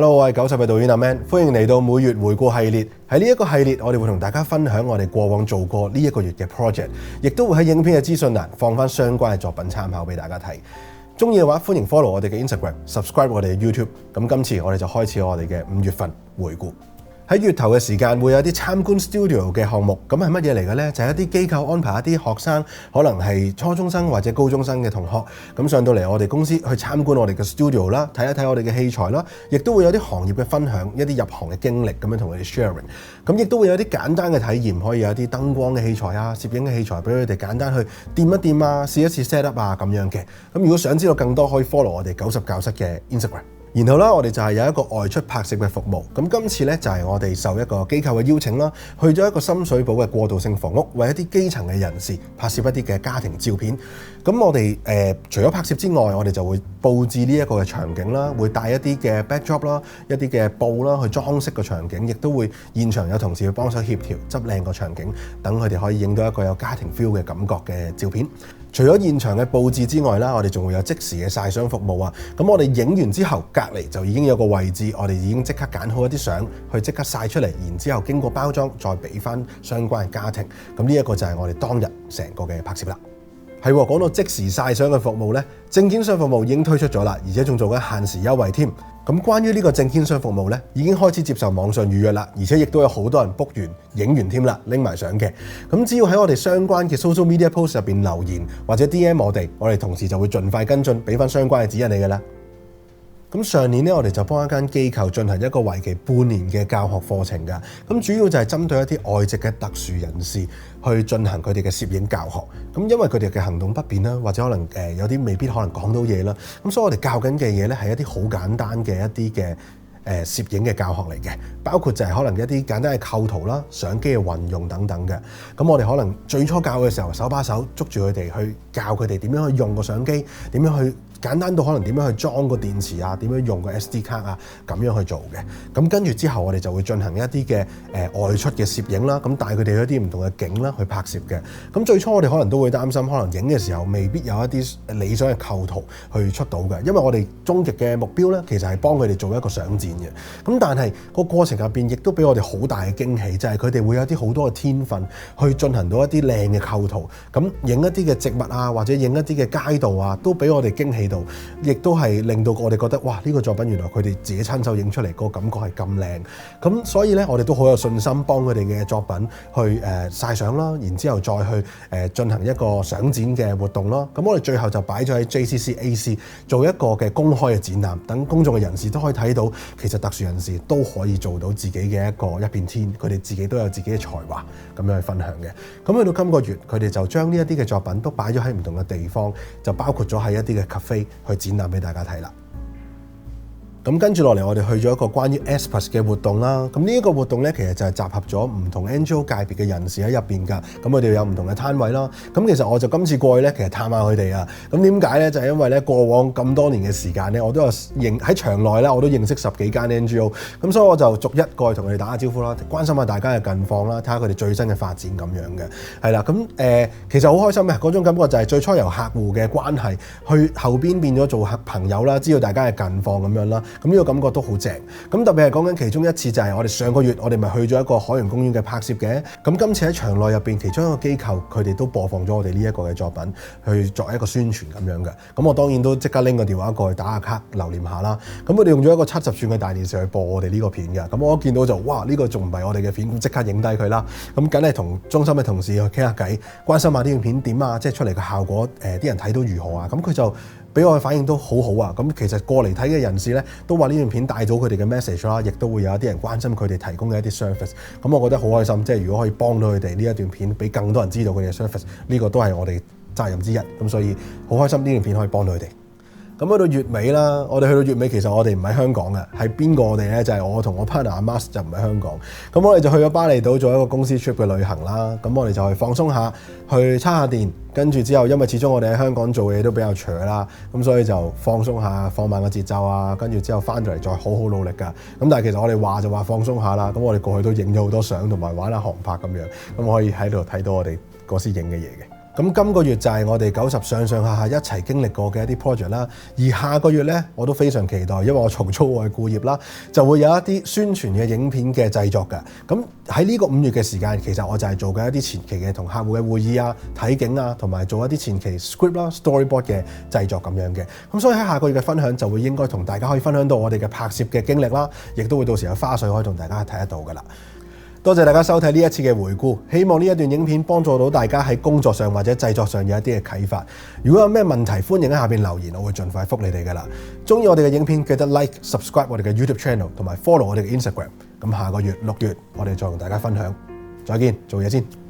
Hello， 我係90嘅導演阿 Man， 歡迎嚟到每月回顧系列。喺呢一個系列，我哋會同大家分享我哋過往做過呢一個月嘅 project， 亦都會喺影片嘅資訊欄放翻相關嘅作品參考俾大家睇。中意嘅話，歡迎 follow 我哋嘅 Instagram、subscribe 我哋嘅 YouTube。咁今次我哋就開始我哋嘅5月份回顧。喺月頭嘅時間會有啲參觀 studio 嘅項目，咁係乜嘢嚟嘅呢？就係一啲機構安排一啲學生，可能係初中生或者高中生嘅同學，咁上到嚟我哋公司去參觀我哋嘅 studio 啦，睇一睇我哋嘅器材啦，亦都會有啲行業嘅分享，一啲入行嘅經歷咁樣同佢哋 sharing。咁亦都會有啲簡單嘅體驗，可以有啲燈光嘅器材啊、攝影嘅器材俾佢哋簡單去掂一掂啊、試一試 set up 啊咁樣嘅。咁如果想知道更多，可以 follow 我哋90教室嘅 Instagram。然後啦，我哋就係有一個外出拍攝嘅服務。咁今次咧就係我哋受一個機構嘅邀請啦，去咗一個深水埗嘅過渡性房屋，為一啲基層嘅人士拍攝一啲嘅家庭照片。咁我哋除咗拍攝之外，我哋就會佈置呢一個嘅場景啦，會帶一啲嘅 backdrop 啦、一啲嘅布啦去裝飾個場景，亦都會現場有同事去幫手協調執靚個場景，等佢哋可以影到一個有家庭 feel 嘅感覺嘅照片。除咗現場嘅佈置之外啦，我哋仲會有即時嘅曬相服務啊！咁我哋影完之後，隔離就已經有個位置，我哋已經即刻揀好一啲相去即刻曬出嚟，然之後經過包裝再俾翻相關嘅家庭。咁呢一個就係我哋當日成個嘅拍攝啦。係喎，講到即時曬相嘅服務呢，證件相服務已經推出咗啦，而且仲做緊限時優惠添。咁關於呢個證件相服務呢，已經開始接受網上預約啦，而且亦都有好多人 book 完、影完添啦，拎埋相嘅。咁只要喺我哋相關嘅 social media post 入邊留言或者 DM 我哋同事就會盡快跟進，俾翻相關嘅指引你㗎啦。咁上年咧，我哋就幫一間機構進行一個為期半年嘅教學課程㗎。咁主要就係針對一啲外籍嘅特殊人士去進行佢哋嘅攝影教學。咁因為佢哋嘅行動不便啦，或者可能有啲未必可能講到嘢啦。咁所以我哋教緊嘅嘢咧係一啲好簡單嘅一啲嘅攝影嘅教學嚟嘅，包括就係可能一啲簡單嘅構圖啦、相機嘅運用等等嘅。咁我哋可能最初教嘅時候，手把手捉住佢哋去教佢哋點樣去用個相機，點樣去簡單到可能點樣去裝個電池啊，點樣用個 SD 卡啊，咁樣去做嘅。咁跟住之後，我哋就會進行一啲嘅外出嘅攝影啦，咁帶佢哋一啲唔同嘅景啦去拍攝嘅。咁最初我哋可能都會擔心，可能影嘅時候未必有一啲理想嘅構圖去出到嘅，因為我哋終極嘅目標咧，其實係幫佢哋做一個相展嘅。咁但係個過程入邊亦都俾我哋好大嘅驚喜，就係佢哋會有啲好多嘅天分去進行到一啲靚嘅構圖，咁影一啲嘅植物啊，或者影一啲嘅街道啊，都俾我哋驚喜到，亦都係令到我哋覺得哇！呢個作品原來佢哋自己親手影出嚟個感覺係咁靚，咁所以咧我哋都好有信心幫佢哋嘅作品去曬相啦，然之後再去進行一個相展嘅活動啦。咁我哋最後就擺咗喺 JCC-AC 做一個嘅公開嘅展覽，等公眾嘅人士都可以睇到，其實特殊人士都可以做到自己嘅一片天，佢哋自己都有自己嘅才華咁樣去分享嘅。咁去到今個月，佢哋就將呢一啲嘅作品都擺咗喺唔同嘅地方，就包括咗喺一啲嘅 cafe 去展覽俾大家睇啦。咁跟住落嚟，我哋去咗一個關於 Espas 嘅活動啦。咁呢一個活動咧，其實就係集合咗唔同 NGO 界別嘅人士喺入邊㗎。咁佢哋有唔同嘅攤位啦。咁其實我就今次過去咧，其實探下佢哋啊。咁點解咧？就係因為咧，過往咁多年嘅時間咧，我都有喺場內咧，我都認識10幾間 NGO。咁所以我就逐一過去同佢哋打下招呼啦，關心下大家嘅近況啦，睇下佢哋最新嘅發展咁樣嘅。係啦，咁其實好開心嘅嗰種感覺就係最初由客戶嘅關係，去後邊變咗做朋友啦，知道大家嘅近況咁樣啦。咁呢個感覺都好正，咁特別係講緊其中一次就係我哋上個月我哋咪去咗一個海洋公園嘅拍攝嘅，咁今次喺場內入邊其中一個機構佢哋都播放咗我哋呢一個嘅作品去作一個宣傳咁樣嘅，咁我當然都即刻拎個電話過去打下卡留念下啦，咁佢哋用咗一個70寸嘅大電視去播我哋呢個片嘅，咁我一見到就哇呢個仲唔係我哋嘅片，咁即刻影低佢啦，咁梗係同中心嘅同事去傾下偈，關心下呢段片點啊，即係出嚟嘅效果啲人睇到如何啊，咁佢就俾我嘅反應都好好啊！咁其實過嚟睇嘅人士咧，都話呢段片帶到佢哋嘅 message 啦，亦都會有一啲人關心佢哋提供嘅一啲 service。咁我覺得好開心，即係如果可以幫到佢哋呢一段片，俾更多人知道佢哋嘅 service，呢個都係我哋責任之一。咁所以好開心呢段片可以幫到佢哋。咁去到月尾啦，我哋去到月尾，其實我哋唔喺香港嘅，係邊個我哋咧？就係我同我 partner 阿 Mas 就唔喺香港。咁我哋就去咗巴厘島做一個公司 trip 嘅旅行啦。咁我哋就去放鬆下，去叉下電，跟住之後，因為始終我哋喺香港做嘢都比較長啦，咁所以就放鬆下，放慢個節奏啊。跟住之後翻到嚟再好好努力㗎。咁但係其實我哋話就話放鬆下啦。咁我哋過去都影咗好多相，同埋玩下航拍咁樣。咁可以喺度睇到我哋嗰時影嘅嘢嘅。咁今個月就係我哋90上上下下一齊經歷過嘅一啲 project 啦。而下個月呢，我都非常期待，因為我重操我嘅故業啦，就會有一啲宣傳嘅影片嘅製作㗎。咁喺呢個5月嘅時間，其實我就係做緊一啲前期嘅同客戶嘅會議啊、睇景啊，同埋做一啲前期 script 啦、storyboard 嘅製作咁樣嘅。咁所以喺下個月嘅分享就會應該同大家可以分享到我哋嘅拍攝嘅經歷啦，亦都會到時有花絮可以同大家睇得到㗎啦。多謝大家收睇呢一次嘅回顧，希望呢一段影片幫助到大家喺工作上或者製作上有一啲嘅啟發。如果有咩問題，歡迎喺下邊留言，我會盡快覆你哋㗎啦。鍾意我哋嘅影片，記得 like、subscribe 我哋嘅 YouTube channel 同埋 follow 我哋嘅 Instagram。咁下個月6月，我哋再同大家分享。再見，做嘢先。